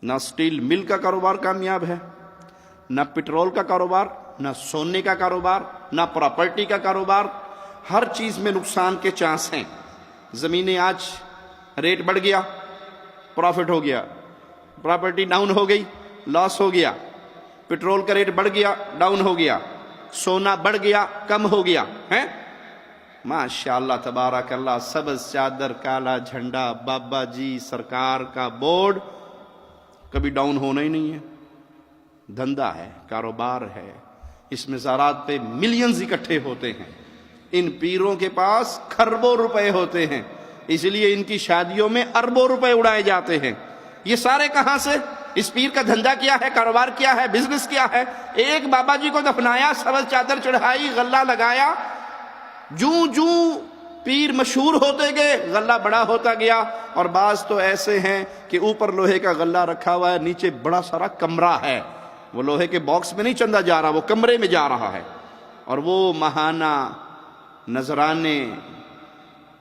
نہ اسٹیل مل کا کاروبار کامیاب ہے، نہ پیٹرول کا کاروبار، نہ سونے کا کاروبار، نہ پراپرٹی کا کاروبار. ہر چیز میں نقصان کے چانس ہیں. زمینیں آج ریٹ بڑھ گیا، پروفٹ ہو گیا، پراپرٹی ڈاؤن ہو گئی، لاس ہو گیا. پیٹرول کا ریٹ بڑھ گیا، ڈاؤن ہو گیا. سونا بڑھ گیا، کم ہو گیا ہے. ماشاءاللہ تبارک اللہ، سبز چادر کالا جھنڈا، بابا جی سرکار کا بورڈ کبھی ڈاؤن ہونا ہی نہیں ہے. دھندا ہے، کاروبار ہے، اس میں زارات پہ ملینز اکٹھے ہوتے ہیں. ان پیروں کے پاس کھربوں روپے ہوتے ہیں، اس لیے ان کی شادیوں میں اربوں روپے اڑائے جاتے ہیں. یہ سارے کہاں سے؟ اس پیر کا دھندا کیا ہے، کاروبار کیا ہے، بزنس کیا ہے؟ ایک بابا جی کو دفنایا، سبز چادر چڑھائی، غلہ لگایا. جوں جوں پیر مشہور ہوتے گئے غلہ بڑا ہوتا گیا. اور بعض تو ایسے ہیں کہ اوپر لوہے کا غلہ رکھا ہوا ہے، نیچے بڑا سارا کمرہ ہے. وہ لوہے کے باکس میں نہیں چندہ جا رہا، وہ کمرے میں جا رہا ہے. اور وہ ماہانہ نذرانے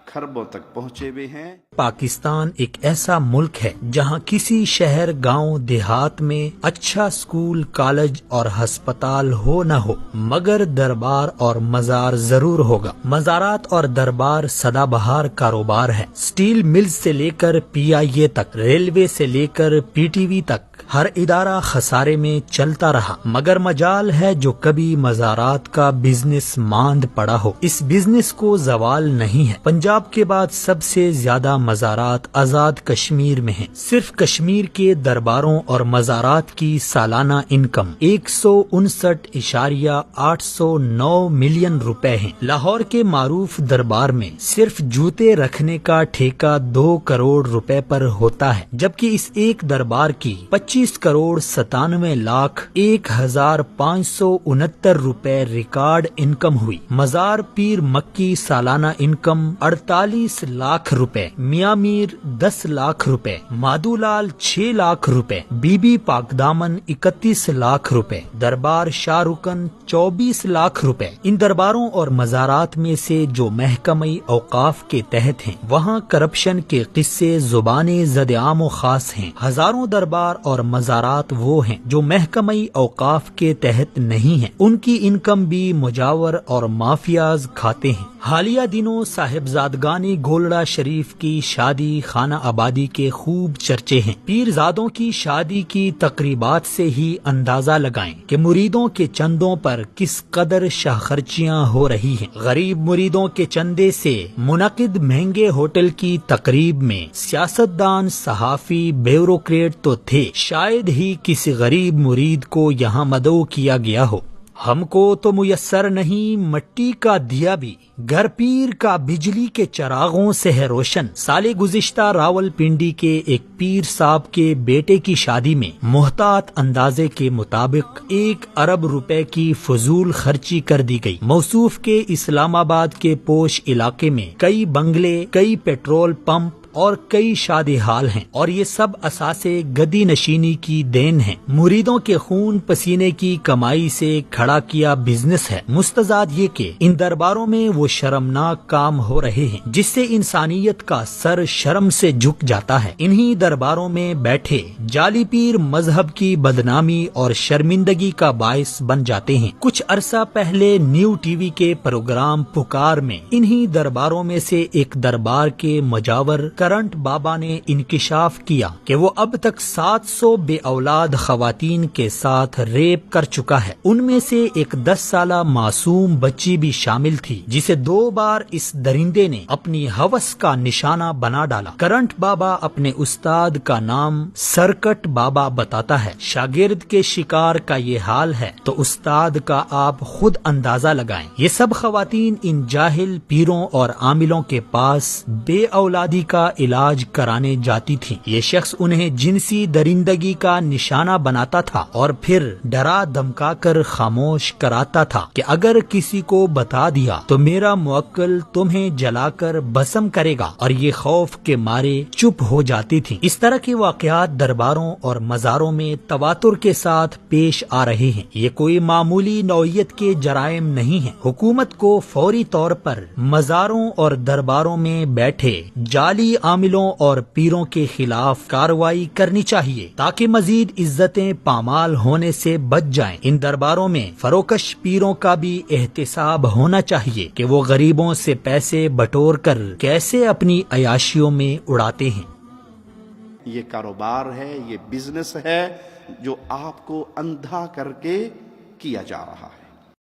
کھربوں تک پہنچے ہوئے ہیں. پاکستان ایک ایسا ملک ہے جہاں کسی شہر، گاؤں، دیہات میں اچھا اسکول، کالج اور ہسپتال ہو نہ ہو، مگر دربار اور مزار ضرور ہوگا. مزارات اور دربار سدا بہار کاروبار ہے. اسٹیل ملز سے لے کر PIA تک، ریلوے سے لے کر PTV تک، ہر ادارہ خسارے میں چلتا رہا، مگر مجال ہے جو کبھی مزارات کا بزنس ماند پڑا ہو. اس بزنس کو زوال نہیں ہے. پنجاب کے بعد سب سے زیادہ مزارات آزاد کشمیر میں ہیں. صرف کشمیر کے درباروں اور مزارات کی سالانہ انکم 159.809 ملین روپے ہیں. لاہور کے معروف دربار میں صرف جوتے رکھنے کا ٹھیکہ 2 کروڑ روپے پر ہوتا ہے، جبکہ اس ایک دربار کی 25 کروڑ 97 لاکھ 1,569 روپے ریکارڈ انکم ہوئی. مزار پیر مکی سالانہ انکم 48 لاکھ روپے، میاں میر 10 لاکھ روپے، مادو لال 6 لاکھ روپے، بی بی پاک دامن 31 لاکھ روپے، دربار شاہ رکن 24 لاکھ روپے. ان درباروں اور مزارات میں سے جو محکمہ اوقاف کے تحت ہیں، وہاں کرپشن کے قصے زبان زد عام و خاص ہیں. ہزاروں دربار اور مزارات وہ ہیں جو محکمہ اوقاف کے تحت نہیں ہیں، ان کی انکم بھی مجاور اور مافیاز کھاتے ہیں. حالیہ دنوں صاحبزادگان گولڑا شریف کی شادی خانہ آبادی کے خوب چرچے ہیں. پیرزادوں کی شادی کی تقریبات سے ہی اندازہ لگائیں کہ مریدوں کے چندوں پر کس قدر شاہ خرچیاں ہو رہی ہیں. غریب مریدوں کے چندے سے منعقد مہنگے ہوٹل کی تقریب میں سیاستدان، صحافی، بیوروکریٹ تو تھے، شاید ہی کسی غریب مرید کو یہاں مدعو کیا گیا ہو. ہم کو تو میسر نہیں مٹی کا دیا بھی، گھر پیر کا بجلی کے چراغوں سے ہے روشن. سال گزشتہ راول پنڈی کے ایک پیر صاحب کے بیٹے کی شادی میں محتاط اندازے کے مطابق 1 ارب روپے کی فضول خرچی کر دی گئی. موصوف کے اسلام آباد کے پوش علاقے میں کئی بنگلے، کئی پیٹرول پمپ اور کئی شادی ہال ہیں، اور یہ سب اساسے گدی نشینی کی دین ہیں. مریدوں کے خون پسینے کی کمائی سے کھڑا کیا بزنس ہے. مستزاد یہ کہ ان درباروں میں وہ شرمناک کام ہو رہے ہیں جس سے انسانیت کا سر شرم سے جھک جاتا ہے. انہی درباروں میں بیٹھے جعلی پیر مذہب کی بدنامی اور شرمندگی کا باعث بن جاتے ہیں. کچھ عرصہ پہلے نیو ٹی وی کے پروگرام پکار میں انہی درباروں میں سے ایک دربار کے مجاور کرنٹ بابا نے انکشاف کیا کہ وہ اب تک 700 بے اولاد خواتین کے ساتھ ریپ کر چکا ہے. ان میں سے ایک 10 سالہ معصوم بچی بھی شامل تھی جسے 2 بار اس درندے نے اپنی ہوس کا نشانہ بنا ڈالا. کرنٹ بابا اپنے استاد کا نام سرکٹ بابا بتاتا ہے. شاگرد کے شکار کا یہ حال ہے تو استاد کا آپ خود اندازہ لگائیں. یہ سب خواتین ان جاہل پیروں اور عاملوں کے پاس بے اولادی کا علاج کرانے جاتی تھی. یہ شخص انہیں جنسی درندگی کا نشانہ بناتا تھا اور پھر ڈرا دھمکا کر خاموش کراتا تھا کہ اگر کسی کو بتا دیا تو میرا موکل تمہیں جلا کر بھسم کرے گا، اور یہ خوف کے مارے چپ ہو جاتی تھی. اس طرح کے واقعات درباروں اور مزاروں میں تواتر کے ساتھ پیش آ رہے ہیں. یہ کوئی معمولی نوعیت کے جرائم نہیں ہیں. حکومت کو فوری طور پر مزاروں اور درباروں میں بیٹھے جعلی عاملوں اور پیروں کے خلاف کارروائی کرنی چاہیے تاکہ مزید عزتیں پامال ہونے سے بچ جائیں۔ ان درباروں میں فروکش پیروں کا بھی احتساب ہونا چاہیے کہ وہ غریبوں سے پیسے بٹور کر کیسے اپنی عیاشیوں میں اڑاتے ہیں۔ یہ کاروبار ہے، یہ بزنس ہے جو آپ کو اندھا کر کے کیا جا رہا ہے۔